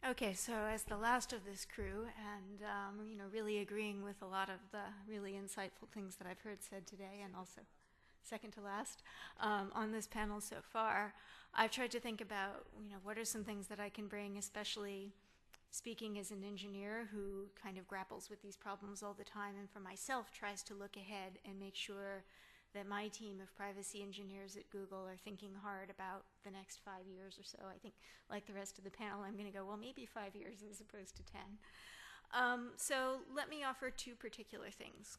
Okay, so as the last of this crew, and really agreeing with a lot of the really insightful things that I've heard said today, and also second to last on this panel so far, I've tried to think about what are some things that I can bring, especially speaking as an engineer who kind of grapples with these problems all the time, and for myself tries to look ahead and make sure that my team of privacy engineers at Google are thinking hard about the next 5 years or so. I think, like the rest of the panel, I'm going to go, well, maybe 5 years as opposed to 10. So let me offer two particular things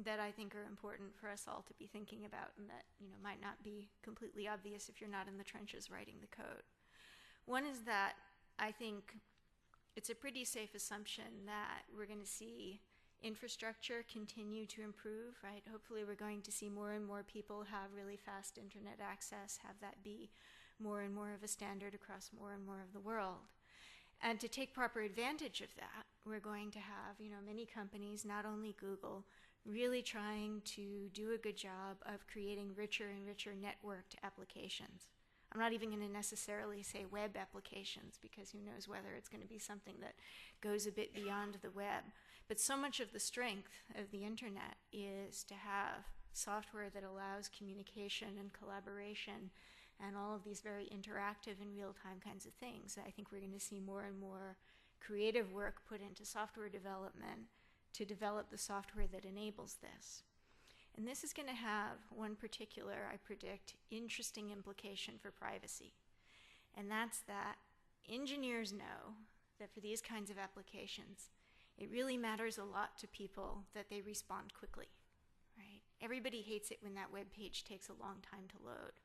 that I think are important for us all to be thinking about, and that might not be completely obvious if you're not in the trenches writing the code. One is that I think it's a pretty safe assumption that we're going to see infrastructure continue to improve, right? Hopefully we're going to see more and more people have really fast internet access, have that be more and more of a standard across more and more of the world. And to take proper advantage of that, we're going to have, many companies, not only Google, really trying to do a good job of creating richer and richer networked applications. I'm not even going to necessarily say web applications, because who knows whether it's going to be something that goes a bit beyond the web. But so much of the strength of the internet is to have software that allows communication and collaboration and all of these very interactive and real-time kinds of things. I think we're going to see more and more creative work put into software development to develop the software that enables this. And this is going to have one particular, I predict, interesting implication for privacy. And that's that engineers know that for these kinds of applications, it really matters a lot to people that they respond quickly, right? Everybody hates it when that web page takes a long time to load.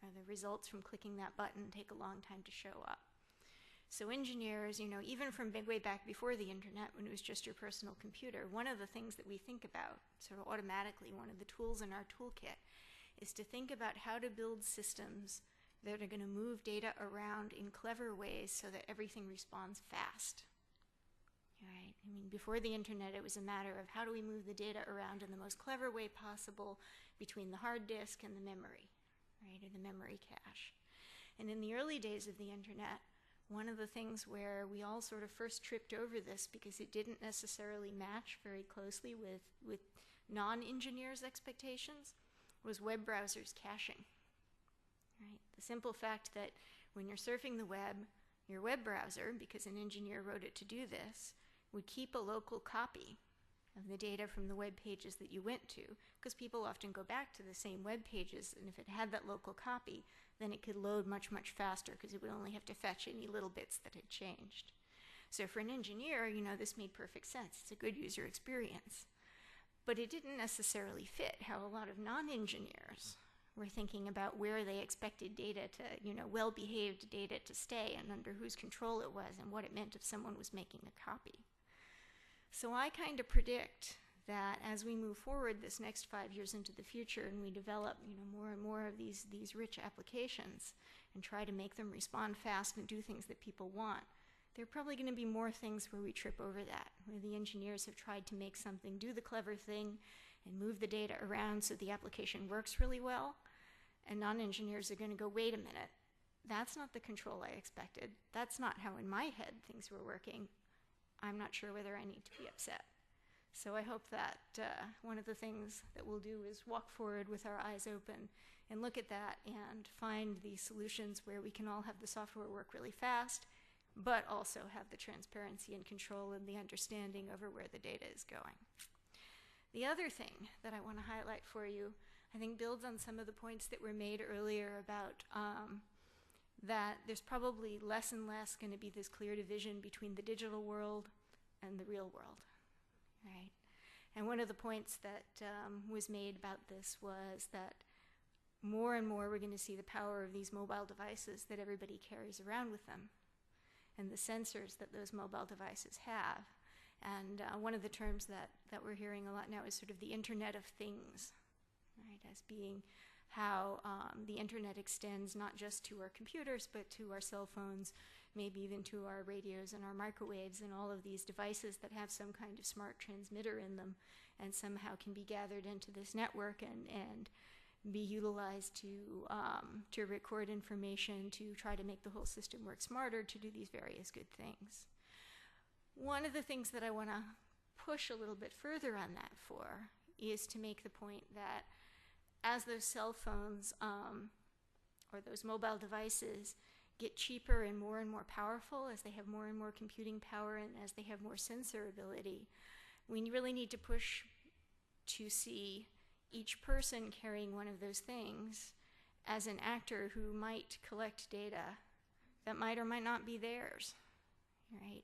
The results from clicking that button take a long time to show up. So engineers, even from way back before the internet, when it was just your personal computer, one of the things that we think about sort of automatically, one of the tools in our toolkit, is to think about how to build systems that are going to move data around in clever ways so that everything responds fast. Right? I mean, before the internet, it was a matter of how do we move the data around in the most clever way possible between the hard disk and the memory, right, or the memory cache. And in the early days of the internet, one of the things where we all sort of first tripped over this because it didn't necessarily match very closely with non-engineers' expectations was web browsers caching. Right? The simple fact that when you're surfing the web, your web browser, because an engineer wrote it to do this, would keep a local copy of the data from the web pages that you went to, because people often go back to the same web pages, and if it had that local copy, then it could load much, much faster, because it would only have to fetch any little bits that had changed. So for an engineer, this made perfect sense. It's a good user experience. But it didn't necessarily fit how a lot of non-engineers were thinking about where they expected data to, well-behaved data to stay, and under whose control it was, and what it meant if someone was making a copy. So I kind of predict that as we move forward this next 5 years into the future, and we develop more and more of these rich applications and try to make them respond fast and do things that people want, there are probably going to be more things where we trip over that, where the engineers have tried to make something do the clever thing and move the data around so the application works really well, and non-engineers are going to go, wait a minute, that's not the control I expected. That's not how in my head things were working. I'm not sure whether I need to be upset. So I hope that one of the things that we'll do is walk forward with our eyes open and look at that and find the solutions where we can all have the software work really fast, but also have the transparency and control and the understanding over where the data is going. The other thing that I want to highlight for you, I think, builds on some of the points that were made earlier about that there's probably less and less going to be this clear division between the digital world and the real world, right? And one of the points that was made about this was that more and more we're going to see the power of these mobile devices that everybody carries around with them, and the sensors that those mobile devices have. And one of the terms that we're hearing a lot now is sort of the Internet of Things, right, as being how the internet extends not just to our computers, but to our cell phones, maybe even to our radios and our microwaves and all of these devices that have some kind of smart transmitter in them and somehow can be gathered into this network and be utilized to record information, to try to make the whole system work smarter, to do these various good things. One of the things that I want to push a little bit further on that for is to make the point that as those cell phones or those mobile devices get cheaper and more powerful, as they have more and more computing power and as they have more sensor ability, we really need to push to see each person carrying one of those things as an actor who might collect data that might or might not be theirs, right?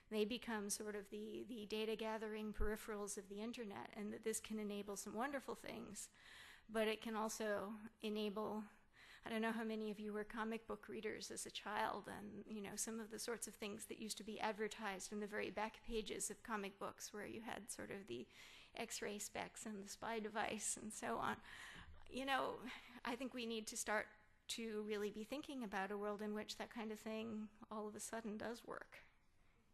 They become sort of the data gathering peripherals of the internet, and that this can enable some wonderful things, but it can also enable, I don't know how many of you were comic book readers as a child, and you know, some of the sorts of things that used to be advertised in the very back pages of comic books, where you had sort of the X-ray specs and the spy device and so on. You know, I think we need to start to really be thinking about a world in which that kind of thing all of a sudden does work,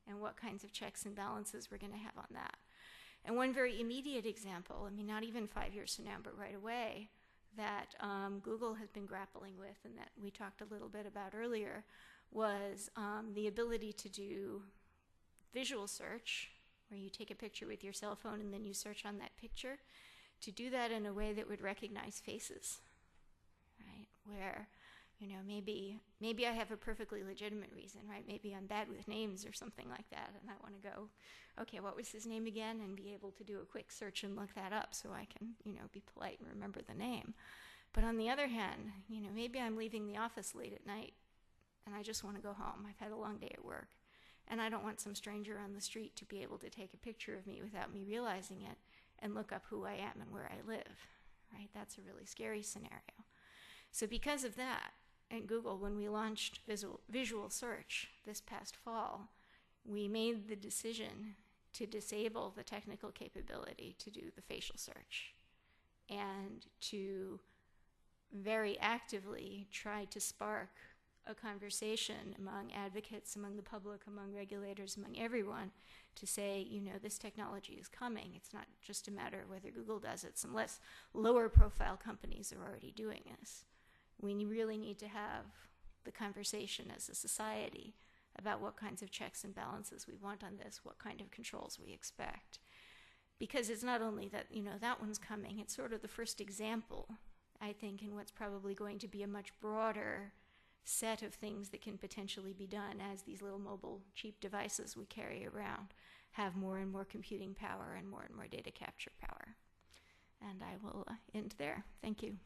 and what kinds of checks and balances we're going to have on that. And one very immediate example, I mean, not even 5 years from now, but right away, that Google has been grappling with, and that we talked a little bit about earlier, was the ability to do visual search, where you take a picture with your cell phone and then you search on that picture, to do that in a way that would recognize faces, right? Where, you know, maybe I have a perfectly legitimate reason, right? Maybe I'm bad with names or something like that, and I want to go, okay, what was his name again? And be able to do a quick search and look that up so I can, you know, be polite and remember the name. But on the other hand, you know, maybe I'm leaving the office late at night and I just want to go home. I've had a long day at work, and I don't want some stranger on the street to be able to take a picture of me without me realizing it and look up who I am and where I live, right? That's a really scary scenario. So because of that, at Google, when we launched visual search this past fall, we made the decision to disable the technical capability to do the facial search, and to very actively try to spark a conversation among advocates, among the public, among regulators, among everyone, to say, you know, this technology is coming. It's not just a matter of whether Google does it. Some less lower profile companies are already doing this. We really need to have the conversation as a society about what kinds of checks and balances we want on this, what kind of controls we expect. Because it's not only that, you know, that one's coming, it's sort of the first example, I think, in what's probably going to be a much broader set of things that can potentially be done as these little mobile cheap devices we carry around have more and more computing power and more data capture power. And I will end there. Thank you.